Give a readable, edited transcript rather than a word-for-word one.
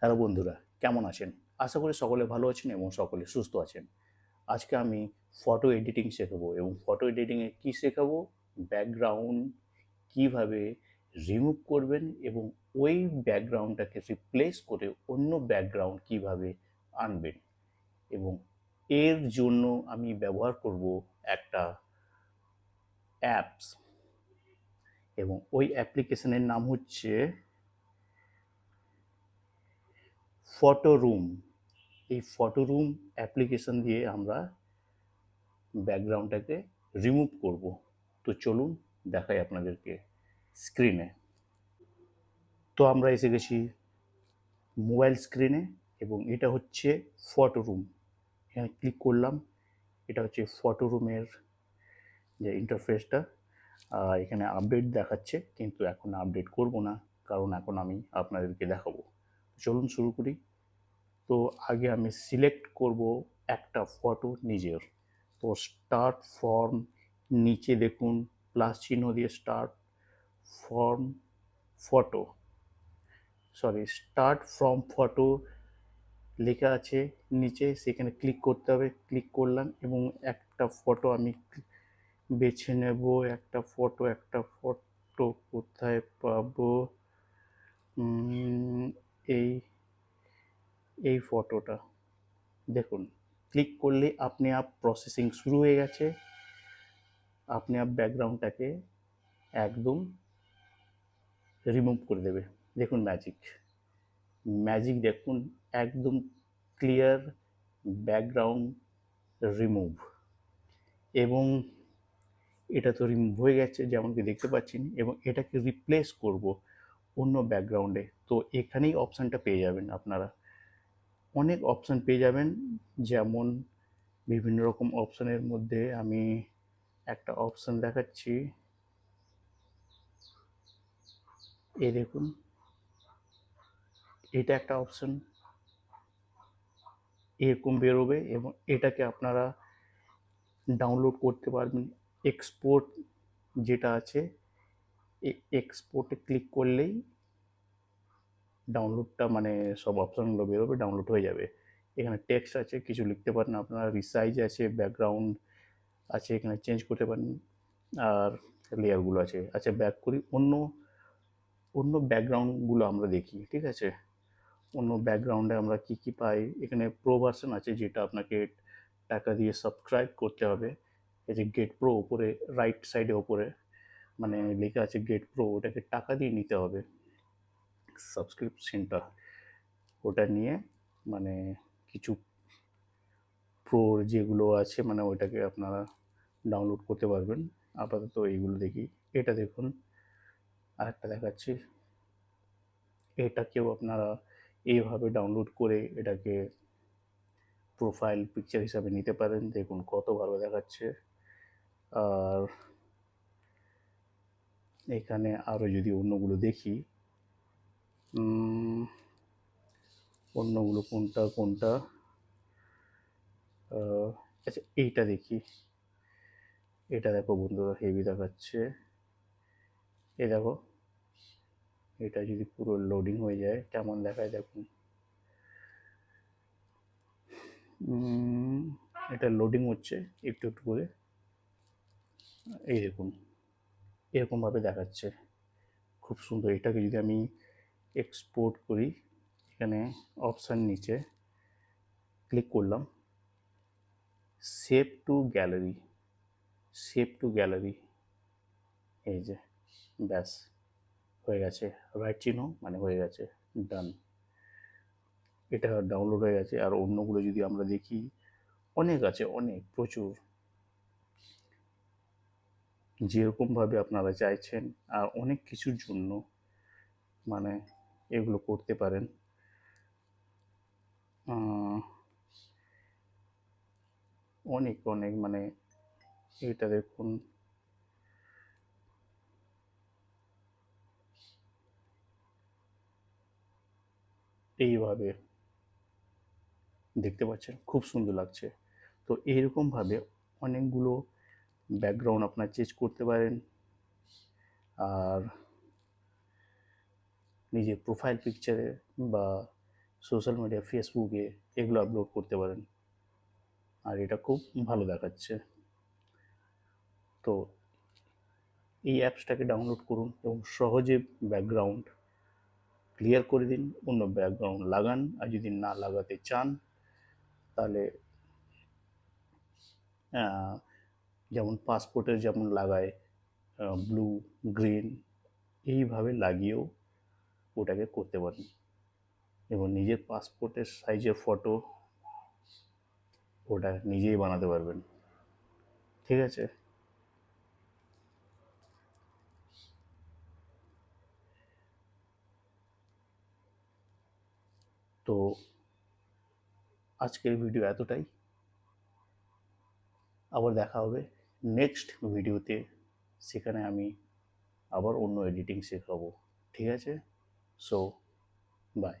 Hello বন্ধুরা, কেমন আছেন? আশা করি সকলে ভালো আছেন এবং সকলে সুস্থ আছেন। আজকে আমি ফটো এডিটিং শেখাবো এবং ফটো এডিটিংয়ে কী শেখাবো? ব্যাকগ্রাউন্ড কীভাবে রিমুভ করবেন এবং ওই ব্যাকগ্রাউন্ডটাকে রিপ্লেস করে অন্য ব্যাকগ্রাউন্ড কীভাবে আনবেন এবং এর জন্য আমি ব্যবহার করব একটা অ্যাপস এবং ওই অ্যাপ্লিকেশনের নাম হচ্ছে ফটো রুম। এই ফটো রুম অ্যাপ্লিকেশন দিয়ে আমরা ব্যাকগ্রাউন্ডটাকে রিমুভ করব। তো চলুন দেখাই আপনাদেরকে স্ক্রিনে। তো আমরা এসে গেছি মোবাইল স্ক্রিনে এবং এটা হচ্ছে ফটো রুম। এখানে ক্লিক করলাম। এটা হচ্ছে ফটো রুমের যে ইন্টারফেসটা। এখানে আপডেট দেখাচ্ছে, কিন্তু এখন আপডেট করব না, কারণ এখন আমি আপনাদেরকে দেখাবো। চলুন শুরু করি। তো আগে আমি সিলেক্ট করব একটা ফটো নিজের। তো স্টার্ট ফর্ম, নিচে দেখুন প্লাস চিহ্ন দিয়ে start form photo, start from photo লেখা আছে নিচে, সেখানে ক্লিক করতে হবে। ক্লিক করলাম এবং একটা ফটো আমি বেছে নেব। একটা ফটো কোথায় পাবো? এই এই ফটোটা দেখুন। ক্লিক করলে আপনি আপ প্রসেসিং শুরু হয়ে গেছে। আপনি আপ ব্যাকগ্রাউন্ডটাকে একদম রিমুভ করে দেবে। দেখুন ম্যাজিক, ম্যাজিক দেখুন, একদম ক্লিয়ার ব্যাকগ্রাউন্ড রিমুভ। এবং এটা তো রিমুভ হয়ে গেছে যেমন কি দেখতে পাচ্ছেন, এবং এটাকে রিপ্লেস করব অন্য ব্যাকগ্রাউন্ডে। তো এখানেই অপশানটা পেয়ে যাবেন আপনারা, অনেক অপশান পেয়ে যাবেন। যেমন বিভিন্ন রকম অপশানের মধ্যে আমি একটা অপশান দেখাচ্ছি। এই দেখুন, এটা একটা অপশান এরকম বেরোবে এবং এটাকে আপনারা ডাউনলোড করতে পারবেন। এক্সপোর্ট যেটা আছে, এক্সপোর্টে ক্লিক করলেই ডাউনলোডটা মানে সব অপশানগুলো বেরোবে, ডাউনলোড হয়ে যাবে। এখানে টেক্সট আছে, কিছু লিখতে পারেন আপনারা, রিসাইজ আছে, ব্যাকগ্রাউন্ড আছে, এখানে চেঞ্জ করতে পারেন, আর লেয়ারগুলো আছে। আচ্ছা, ব্যাক করি, অন্য অন্য ব্যাকগ্রাউন্ডগুলো আমরা দেখি, ঠিক আছে? অন্য ব্যাকগ্রাউন্ডে আমরা কি কি পাই? এখানে প্রো ভার্সন আছে, যেটা আপনাকে টাকা দিয়ে সাবস্ক্রাইব করতে হবে। এই যে গেট প্রো ওপরে রাইট সাইডে ওপরে মানে লেখা আছে গেট প্রো, ওটাকে টাকা দিয়ে নিতে হবে সাবস্ক্রিপশনটা। ওটা নিয়ে মানে কিছু প্রো যেগুলো আছে মানে ওইটাকে আপনারা ডাউনলোড করতে পারবেন। আপাতত এইগুলো দেখি। এটা দেখুন, আরেকটা দেখাচ্ছি। এটাকেও আপনারা এইভাবে ডাউনলোড করে এটাকে প্রোফাইল পিকচার হিসাবে নিতে পারেন। দেখুন কত ভালো দেখাচ্ছে। আর এখানে আরও যদি অন্যগুলো দেখি, অন্যগুলো কোনটা কোনটা, আচ্ছা এইটা দেখি। এটা দেখো বন্ধুরা, হেভি দেখাচ্ছে। এই দেখো, এটা যদি পুরো লোডিং হয়ে যায় কেমন দেখায় দেখুন। এটা লোডিং হচ্ছে একটু একটু করে। এই দেখুন, এরকমভাবে দেখাচ্ছে, খুব সুন্দর। এটাকে যদি আমি এক্সপোর্ট করি, এখানে অপশান নিচে ক্লিক করলাম, save two gallery, save two gallery, এই যে ব্যাস হয়ে গেছে। রাইট চিহ্ন মানে হয়ে গেছে, ডান। এটা ডাউনলোড হয়ে গেছে। আর অন্যগুলো যদি আমরা দেখি, অনেক আছে, অনেক প্রচুর, যেরকমভাবে আপনারা চাইছেন। আর অনেক কিছুর জন্য মানে এগুলো করতে পারেন। অনেক অনেক মানে এটা দেখুন, এইভাবে দেখতে পাচ্ছেন, খুব সুন্দর লাগছে। তো এইরকমভাবে অনেকগুলো ব্যাকগ্রাউন্ড আপনার চেঞ্জ করতে পারেন। আর নিজের প্রোফাইল পিকচারে বা সোশ্যাল মিডিয়া, ফেসবুকে এগুলো আপলোড করতে পারেন। আর এটা খুব ভালো দেখাচ্ছে। তো এই অ্যাপসটাকে ডাউনলোড করুন এবং সহজে ব্যাকগ্রাউন্ড ক্লিয়ার করে দিন, অন্য ব্যাকগ্রাউন্ড লাগান। আর যদি না লাগাতে চান তাহলে যেমন পাসপোর্টের যেমন লাগায় ব্লু, গ্রিন, এইভাবে লাগিয়েও ওটাকে করতে পারেন এবং নিজের পাসপোর্টের সাইজের ফটো ওটা নিজেই বানাতে পারবেন। ঠিক আছে? তো আজকের ভিডিও এতটাই। আবার দেখা হবে নেক্সট ভিডিওতে। সেখানে আমি আবার অন্য এডিটিং শেখাবো। ঠিক আছে? So by.